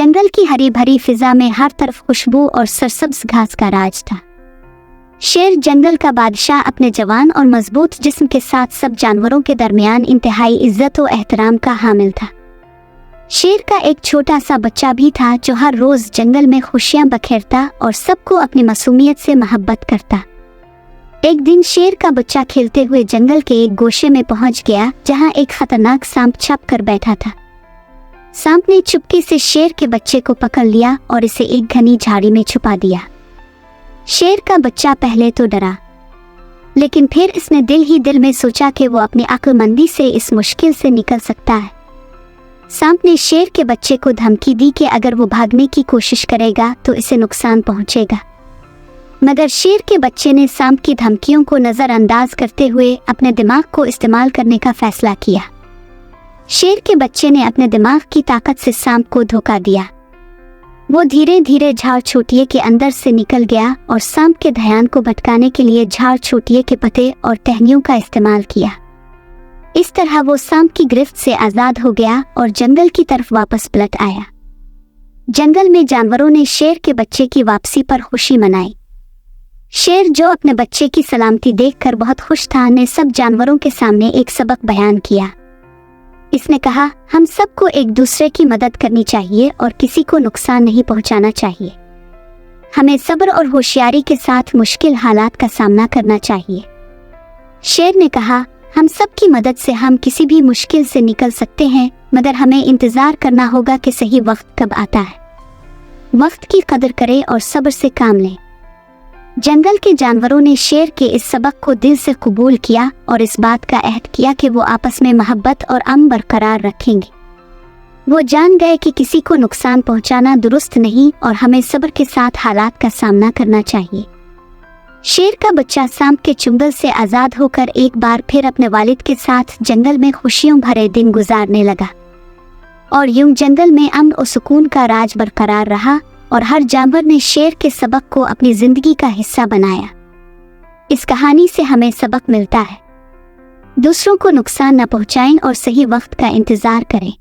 जंगल की हरी भरी फिजा में हर तरफ खुशबू और सरसब्ज घास का राज था। शेर जंगल का बादशाह अपने जवान और मजबूत जिस्म के साथ सब जानवरों के दरमियान इंतहाई इज्जत और एहतराम का हामिल था। शेर का एक छोटा सा बच्चा भी था जो हर रोज जंगल में खुशियां बखेरता और सबको अपनी मासूमियत से मोहब्बत करता। एक दिन शेर का बच्चा खेलते हुए जंगल के एक गोशे में पहुंच गया जहां एक खतरनाक सांप छप कर बैठा था। सांप ने चुपके से शेर के बच्चे को पकड़ लिया और इसे एक घनी झाड़ी में छुपा दिया। शेर का बच्चा पहले तो डरा, लेकिन फिर इसने दिल ही दिल में सोचा कि वो अपनी अक्लमंदी से इस मुश्किल से निकल सकता है। सांप ने शेर के बच्चे को धमकी दी कि अगर वो भागने की कोशिश करेगा तो इसे नुकसान पहुंचेगा। मगर शेर के बच्चे ने सांप की धमकियों को नज़रअंदाज करते हुए अपने दिमाग को इस्तेमाल करने का फैसला किया। शेर के बच्चे ने अपने दिमाग की ताकत से सांप को धोखा दिया। वो धीरे धीरे झाड़ छोटिये के अंदर से निकल गया और सांप के ध्यान को भटकाने के लिए झाड़ छोटिये के पत्ते और टहनियों का इस्तेमाल किया। इस तरह वो सांप की गिरफ्त से आज़ाद हो गया और जंगल की तरफ वापस पलट आया। जंगल में जानवरों ने शेर के बच्चे की वापसी पर खुशी मनाई। शेर, जो अपने बच्चे की सलामती देखकर बहुत खुश था, ने सब जानवरों के सामने एक सबक बयान किया। इसने कहा, हम सबको एक दूसरे की मदद करनी चाहिए और किसी को नुकसान नहीं पहुंचाना चाहिए। हमें सब्र और होशियारी के साथ मुश्किल हालात का सामना करना चाहिए। शेर ने कहा, हम सब की मदद से हम किसी भी मुश्किल से निकल सकते हैं, मगर हमें इंतजार करना होगा कि सही वक्त कब आता है। वक्त की कदर करें और सब्र से काम लें। जंगल के जानवरों ने शेर के इस सबक को दिल से कबूल किया और इस बात का अहद किया कि वो आपस में मोहब्बत और अमन बरकरार रखेंगे। वो जान गए कि किसी को नुकसान पहुंचाना दुरुस्त नहीं और हमें सब्र के साथ हालात का सामना करना चाहिए। शेर का बच्चा सांप के चुंगल से आज़ाद होकर एक बार फिर अपने वालिद के साथ जंगल में खुशियों भरे दिन गुजारने लगा और यूं जंगल में अमन और सुकून का राज बरकरार रहा और हर जानवर ने शेर के सबक को अपनी जिंदगी का हिस्सा बनाया। इस कहानी से हमें सबक मिलता है, दूसरों को नुकसान न पहुंचाएं और सही वक्त का इंतजार करें।